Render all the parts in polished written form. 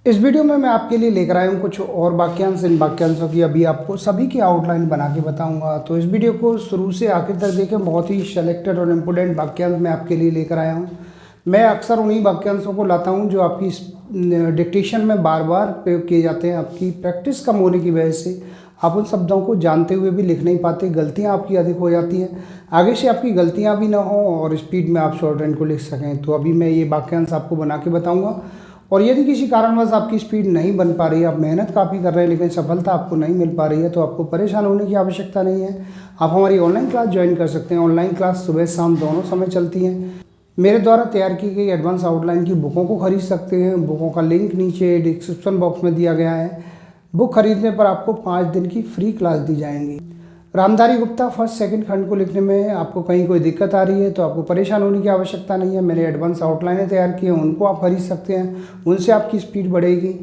इस वीडियो में मैं आपके लिए लेकर आया हूँ कुछ और वाक्यांश। इन वाक्यांशों की अभी आपको सभी की आउटलाइन बना के बताऊंगा, तो इस वीडियो को शुरू से आखिर तक देखें। बहुत ही सेलेक्टेड और इम्पोर्टेंट वाक्यांश मैं आपके लिए लेकर आया हूँ। मैं अक्सर उन्हीं वाक्यांशों को लाता हूँ जो आपकी डिक्टेशन में बार बार प्रयोग किए जाते हैं। आपकी प्रैक्टिस कम होने की वजह से आप उन शब्दों को जानते हुए भी लिख नहीं पाते, गलतियाँ आपकी अधिक हो जाती हैं। आगे से आपकी गलतियाँ भी ना हो और स्पीड में आप शॉर्ट हैंड को लिख सकें। तो अभी मैं ये वाक्यांश आपको बना के बताऊँगा। और यदि किसी कारणवश आपकी स्पीड नहीं बन पा रही है, आप मेहनत काफ़ी कर रहे हैं लेकिन सफलता आपको नहीं मिल पा रही है, तो आपको परेशान होने की आवश्यकता नहीं है। आप हमारी ऑनलाइन क्लास ज्वाइन कर सकते हैं। ऑनलाइन क्लास सुबह शाम दोनों समय चलती हैं। मेरे द्वारा तैयार की गई एडवांस आउटलाइन की बुकों को खरीद सकते हैं। बुकों का लिंक नीचे डिस्क्रिप्शन बॉक्स में दिया गया है। बुक खरीदने पर आपको 5 दिन की फ्री क्लास दी जाएंगी। रामधारी गुप्ता फर्स्ट सेकंड खंड को लिखने में आपको कहीं कोई दिक्कत आ रही है तो आपको परेशान होने की आवश्यकता नहीं है। मैंने एडवांस आउटलाइनें तैयार की हैं, उनको आप खरीद सकते हैं। उनसे आपकी स्पीड बढ़ेगी।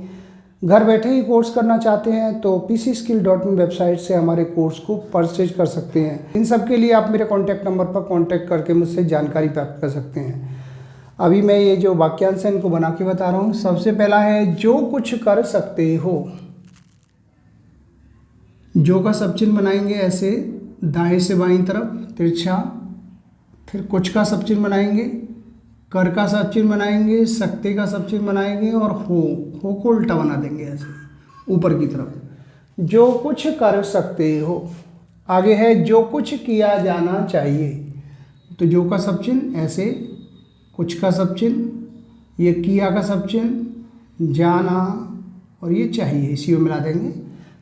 घर बैठे ही कोर्स करना चाहते हैं तो pcskill.in वेबसाइट से हमारे कोर्स को परचेज कर सकते हैं। इन सब के लिए आप मेरे कॉन्टैक्ट नंबर पर कॉन्टैक्ट करके मुझसे जानकारी प्राप्त कर सकते हैं। अभी मैं ये जो वाक्यांश है इनको बना के बता रहा हूँ। सबसे पहला है जो कुछ कर सकते हो। जो का सब चिन्ह बनाएंगे ऐसे दाएं से बाईं तरफ तिरछा, फिर कुछ का सब चिन्ह बनाएंगे, कर का सब चिन्ह बनाएंगे, सकते का सब चिन्ह बनाएंगे और हो को उल्टा बना देंगे ऐसे ऊपर की तरफ। जो कुछ कर सकते हो। आगे है जो कुछ किया जाना चाहिए। तो जो का सब चिन्ह ऐसे, कुछ का सब चिन्ह, ये किया का सब चिन्ह, जाना और ये चाहिए, इसी को मिला देंगे।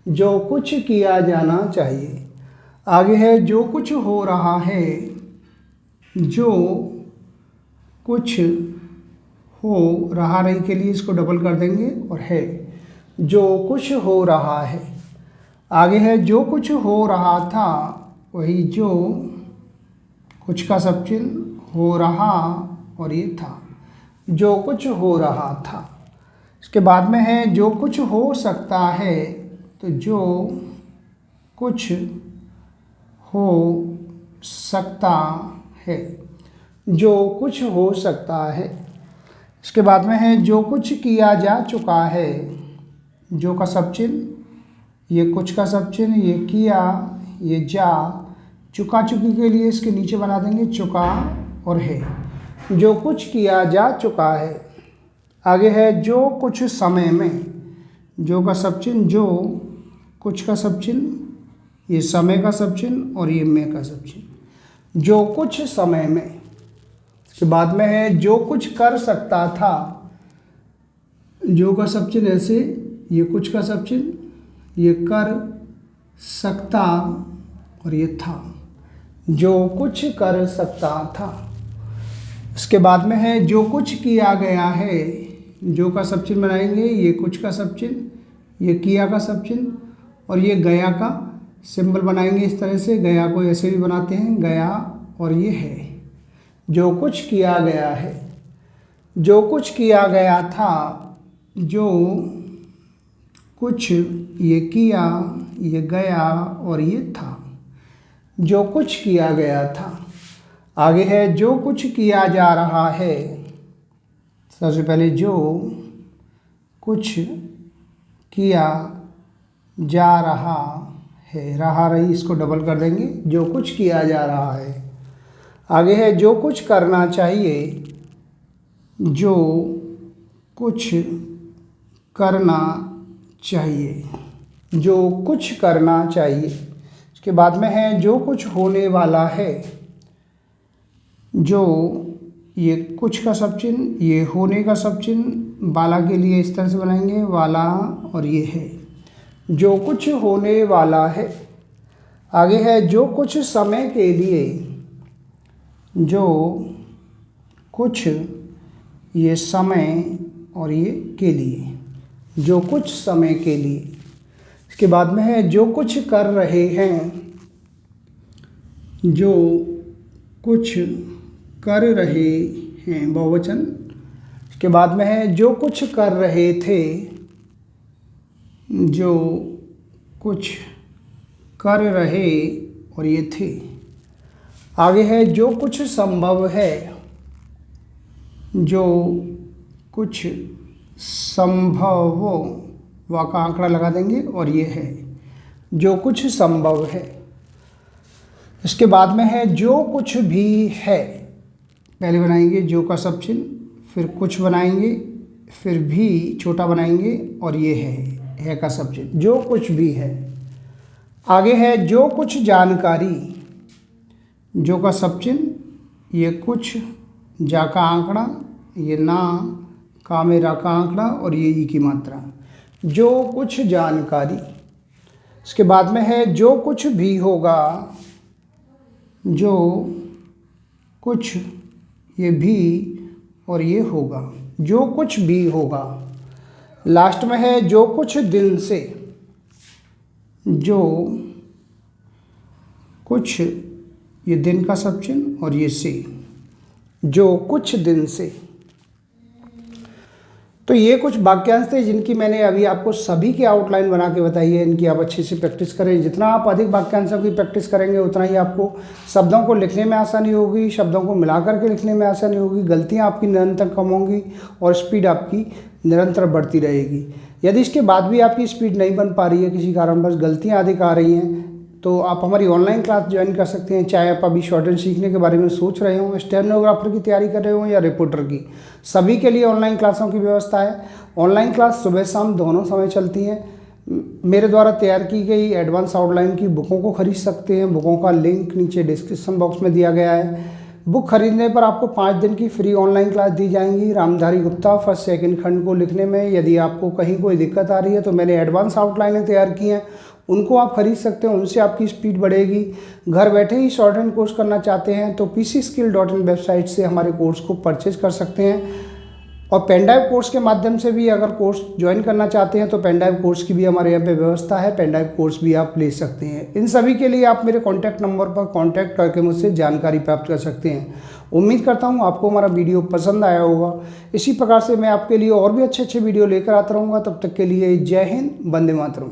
जो कुछ किया जाना चाहिए। आगे है जो कुछ हो रहा है। जो कुछ हो रहा रही के लिए इसको डबल कर देंगे और है जो कुछ हो रहा है। आगे है जो कुछ हो रहा था, वही जो कुछ का सब चिन्ह, हो रहा और ये था, जो कुछ हो रहा था। इसके बाद में है जो कुछ हो सकता है। तो जो कुछ हो सकता है। जो कुछ हो सकता है। इसके बाद में है जो कुछ किया जा चुका है। जो का सब चिन्ह, ये कुछ का सब चिन्ह, ये किया, ये जा, चुका चुकी के लिए इसके नीचे बना देंगे चुका और है। जो कुछ किया जा चुका है। आगे है जो कुछ समय में। जो का सब चिन्ह, जो, कुछ का सब चिन्ह, ये समय का सब चिन्ह और ये में का सब चिन्ह। जो कुछ समय में। इसके बाद में है जो कुछ कर सकता था। जो का सब चिन्ह ऐसे, ये कुछ का सब चिन्ह, ये कर सकता और ये था, जो कुछ कर सकता था। इसके बाद में है जो कुछ किया गया है। जो का सब चिन्ह बनाएंगे, ये कुछ का सब चिन्ह, ये किया का सब चिन्ह और ये गया का सिंबल बनाएंगे इस तरह से। गया को ऐसे भी बनाते हैं, गया और ये है जो कुछ किया गया है। जो कुछ किया गया था। जो कुछ, ये किया, ये गया और ये था, जो कुछ किया गया था। आगे है जो कुछ किया जा रहा है। सबसे पहले जो कुछ किया जा रहा है, रहा रही इसको डबल कर देंगे, जो कुछ किया जा रहा है। आगे है जो कुछ करना चाहिए। जो कुछ करना चाहिए। जो कुछ करना चाहिए। इसके बाद में है जो कुछ होने वाला है। जो, ये कुछ का सब चिन्ह, ये होने का सब चिन्ह, वाला के लिए इस तरह से बनाएंगे वाला और ये है जो कुछ होने वाला है। आगे है जो कुछ समय के लिए। जो कुछ, ये समय और ये के लिए, जो कुछ समय के लिए। इसके बाद में है जो कुछ कर रहे हैं। जो कुछ कर रहे हैं, बहुवचन। इसके बाद में है जो कुछ कर रहे थे। जो कुछ कर रहे और ये थे। आगे है जो कुछ संभव है। जो कुछ संभव, वा का आंकड़ा लगा देंगे और ये है जो कुछ संभव है। इसके बाद में है जो कुछ भी है। पहले बनाएंगे जो का सब चिन्ह, फिर कुछ बनाएंगे, फिर भी छोटा बनाएंगे और ये है का सब चिन्ह, जो कुछ भी है। आगे है जो कुछ जानकारी, जो का सब चिन्ह, ये कुछ, जा का आंकड़ा, ये ना, का में रा का आंकड़ा और ये ई की मात्रा, जो कुछ जानकारी। इसके बाद में है जो कुछ भी होगा, जो कुछ, ये भी और ये होगा, जो कुछ भी होगा। लास्ट में है जो कुछ दिन से, जो कुछ, ये दिन का सब चिन्ह और ये से, जो कुछ दिन से। तो ये कुछ वाक्यांश थे जिनकी मैंने अभी आपको सभी की आउटलाइन बना के बताई है। इनकी आप अच्छे से प्रैक्टिस करें। जितना आप अधिक वाक्यांशों की प्रैक्टिस करेंगे उतना ही आपको शब्दों को लिखने में आसानी होगी, शब्दों को मिलाकर के लिखने में आसानी होगी, गलतियां आपकी निरंतर कम होंगी और स्पीड आपकी निरंतर बढ़ती रहेगी। यदि इसके बाद भी आपकी स्पीड नहीं बन पा रही है, किसी कारणवश गलतियाँ अधिक आ रही हैं, तो आप हमारी ऑनलाइन क्लास ज्वाइन कर सकते हैं। चाहे आप अभी शॉर्ट हैंड सीखने के बारे में सोच रहे हो, स्टेनोग्राफर की तैयारी कर रहे हो या रिपोर्टर की, सभी के लिए ऑनलाइन क्लासों की व्यवस्था है। ऑनलाइन क्लास सुबह शाम दोनों समय चलती हैं। मेरे द्वारा तैयार की गई एडवांस आउटलाइन की बुकों को खरीद सकते हैं। बुकों का लिंक नीचे डिस्क्रिप्शन बॉक्स में दिया गया है। बुक खरीदने पर आपको 5 दिन की फ्री ऑनलाइन क्लास दी जाएंगी। रामधारी गुप्ता फर्स्ट सेकंड खंड को लिखने में यदि आपको कहीं कोई दिक्कत आ रही है तो मैंने एडवांस आउटलाइनें तैयार की हैं, उनको आप खरीद सकते हैं। उनसे आपकी स्पीड बढ़ेगी। घर बैठे ही शॉर्ट हैंड कोर्स करना चाहते हैं तो pcskill.in वेबसाइट से हमारे कोर्स को परचेज कर सकते हैं। और पेन ड्राइव कोर्स के माध्यम से भी अगर कोर्स ज्वाइन करना चाहते हैं तो पेन ड्राइव कोर्स की भी हमारे यहाँ पे व्यवस्था है। पेन ड्राइव कोर्स भी आप ले सकते हैं। इन सभी के लिए आप मेरे कॉन्टैक्ट नंबर पर कॉन्टैक्ट करके मुझसे जानकारी प्राप्त कर सकते हैं। उम्मीद करता हूँ आपको हमारा वीडियो पसंद आया होगा। इसी प्रकार से मैं आपके लिए और भी अच्छे अच्छे वीडियो लेकर आता रहूँगा। तब तक के लिए जय हिंद, वंदे मातरम।